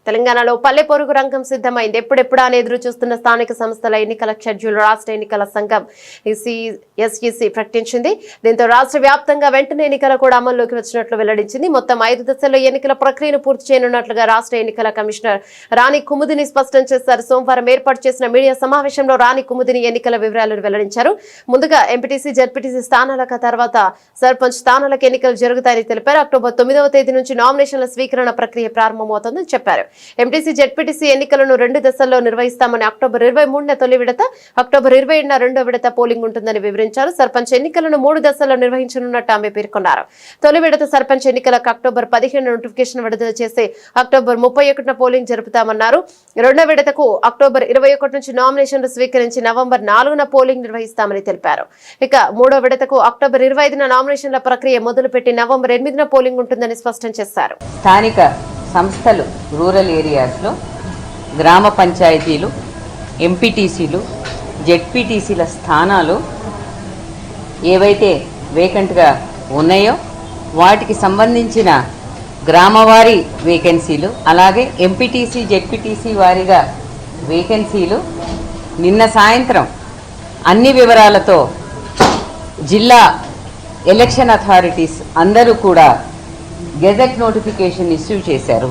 తెలంగాణలో పల్లె పొరుగు రంగం సిద్ధమైంది. ఎప్పుడెప్పుడా అని ఎదురు చూస్తున్న స్థానిక సంస్థల ఎన్నికల షెడ్యూల్ రాష్ట్ర ఎన్నికల సంఘం ఎస్ఈసి ప్రకటించింది. దీంతో రాష్ట్ర వ్యాప్తంగా వెంటనే ఎన్నికలు కూడా అమల్లోకి వచ్చినట్లు వెల్లడించింది. మొత్తం 5 దశల్లో ఎన్నికల ప్రక్రియను పూర్తి చేయనున్నట్లుగా రాష్ట్ర ఎన్నికల కమిషనర్ రాణి కుముదిని స్పష్టం చేశారు. సోమవారం ఏర్పాటు చేసిన మీడియా సమావేశంలో రాణి కుముదిని ఎన్నికల వివరాలను వెల్లడించారు. ముందుగా ఎంపీటీసీ, జెడ్పీటీసీ స్థానాలకు, తర్వాత సర్పంచ్ స్థానాలకు ఎన్నికలు జరుగుతాయని తెలిపారు. అక్టోబర్ 9వ తేదీ నుంచి నామినేషన్ల స్వీకరణ ప్రక్రియ ప్రారంభమవుతుందని చెప్పారు. ఎంపీటీసీ, జెడ్పీటీసీ ఎన్నికలను 2 దశల్లో నిర్వహిస్తామని, అక్టోబర్ 23న తొలి విడత, అక్టోబర్ 20న రెండో విడత పోలింగ్ ఉంటుందని వివరించారు. సర్పంచ్ ఎన్నికలను 3 దశల్లో నిర్వహించనున్నట్టు ఆమె పేర్కొన్నారు. తొలి విడత సర్పంచ్ ఎన్నికలకు అక్టోబర్ 15న నోటిఫికేషన్ విడుదల చేసి అక్టోబర్ 31న పోలింగ్ జరుపుతామన్నారు. రెండో విడతకు అక్టోబర్ 21 నుంచి నామినేషన్లు స్వీకరించి నవంబర్ 4న పోలింగ్ నిర్వహిస్తామని తెలిపారు. ఇక మూడో విడతకు అక్టోబర్ 25న నామినేషన్ల ప్రక్రియ మొదలుపెట్టి నవంబర్ 8న పోలింగ్ ఉంటుందని స్పష్టం చేశారు. స్థానిక సంస్థలు, రూరల్ ఏరియాస్లో గ్రామ పంచాయతీలు, ఎంపీటీసీలు, జెడ్పీటీసీల స్థానాలు ఏవైతే వేకెంట్గా ఉన్నాయో వాటికి సంబంధించిన గ్రామవారీ వేకెన్సీలు, అలాగే ఎంపీటీసీ, జెడ్పీటీసీ వారీగా వేకెన్సీలు నిన్న సాయంత్రం అన్ని వివరాలతో జిల్లా ఎలక్షన్ అథారిటీస్ అందరూ కూడా గెజెట్ నోటిఫికేషన్ ఇష్యూ చేశారు.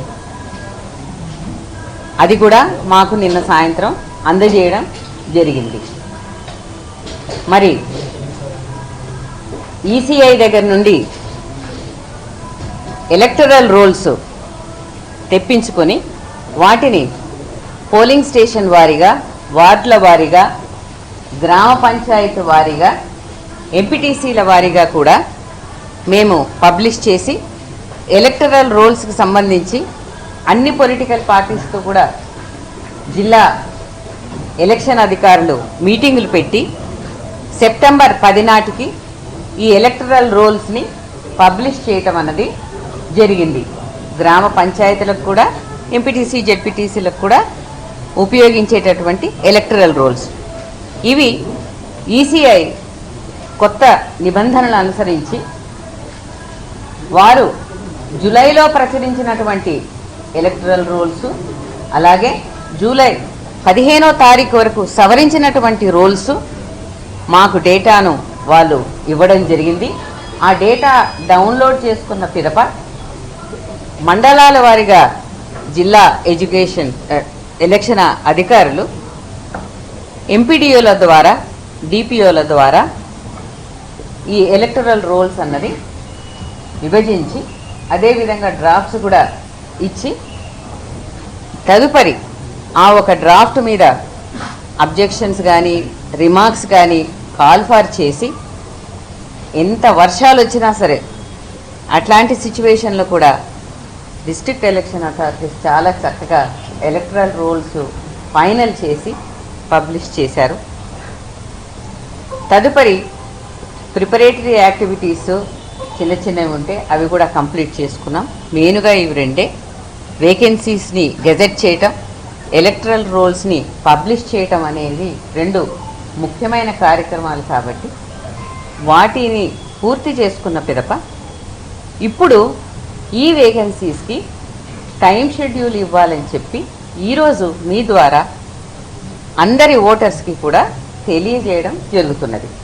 అది కూడా మాకు నిన్న సాయంత్రం అందజేయడం జరిగింది. మరి ఈసీఐ దగ్గర నుండి ఎలక్టరల్ రోల్స్ తెప్పించుకొని వాటిని పోలింగ్ స్టేషన్ వారీగా, వార్డుల వారీగా, గ్రామ పంచాయతీ వారీగా, ఎంపీటీసీల వారీగా కూడా మేము పబ్లిష్ చేసి ఎలక్టరల్ రోల్స్కి సంబంధించి అన్ని పొలిటికల్ పార్టీస్తో కూడా జిల్లా ఎలక్షన్ అధికారులు మీటింగులు పెట్టి సెప్టెంబర్ 10 నాటికి ఈ ఎలక్టరల్ రోల్స్ని పబ్లిష్ చేయటం అన్నది జరిగింది. గ్రామ పంచాయతీలకు కూడా, ఎంపీటీసీ, జెడ్పీటీసీలకు కూడా ఉపయోగించేటటువంటి ఎలక్టరల్ రోల్స్ ఇవి. ఈసీఐ కొత్త నిబంధనలు అనుసరించి వారు జూలైలో ప్రచురించినటువంటి ఎలక్టరల్ రోల్స్, అలాగే జూలై 15వ తారీఖు వరకు సవరించినటువంటి రోల్స్ మాకు డేటాను వాళ్ళు ఇవ్వడం జరిగింది. ఆ డేటా డౌన్లోడ్ చేసుకున్న పిదప మండలాల వారీగా జిల్లా ఎలక్షన్ అధికారులు ఎంపీడీఓల ద్వారా, డిపిఓల ద్వారా ఈ ఎలక్టరల్ రోల్స్ అన్నది విభజించి అదేవిధంగా డ్రాఫ్ట్స్ కూడా ఇచ్చి తదుపరి ఆ ఒక డ్రాఫ్ట్ మీద అబ్జెక్షన్స్ కానీ, రిమార్క్స్ కానీ కాల్ ఫార్ చేసి ఎంత వర్షాలు వచ్చినా సరే అట్లాంటి సిచ్యువేషన్లో కూడా డిస్ట్రిక్ట్ ఎలక్షన్ అథారిటీస్ చాలా చక్కగా ఎలక్టరల్ రోల్స్ ఫైనల్ చేసి పబ్లిష్ చేశారు. తదుపరి ప్రిపరేటరీ యాక్టివిటీస్ చిన్న చిన్నవి ఉంటే అవి కూడా కంప్లీట్ చేసుకున్నాం. మెయిన్గా ఇవి రెండే, వేకెన్సీస్ని గెజెట్ చేయటం, ఎలక్టరల్ రోల్స్ని పబ్లిష్ చేయటం అనేది 2 ముఖ్యమైన కార్యక్రమాలు. కాబట్టి వాటిని పూర్తి చేసుకున్న పిదప ఇప్పుడు ఈ వేకెన్సీస్కి టైం షెడ్యూల్ ఇవ్వాలని చెప్పి ఈరోజు మీ ద్వారా అందరి ఓటర్స్కి కూడా తెలియజేయడం జరుగుతున్నది.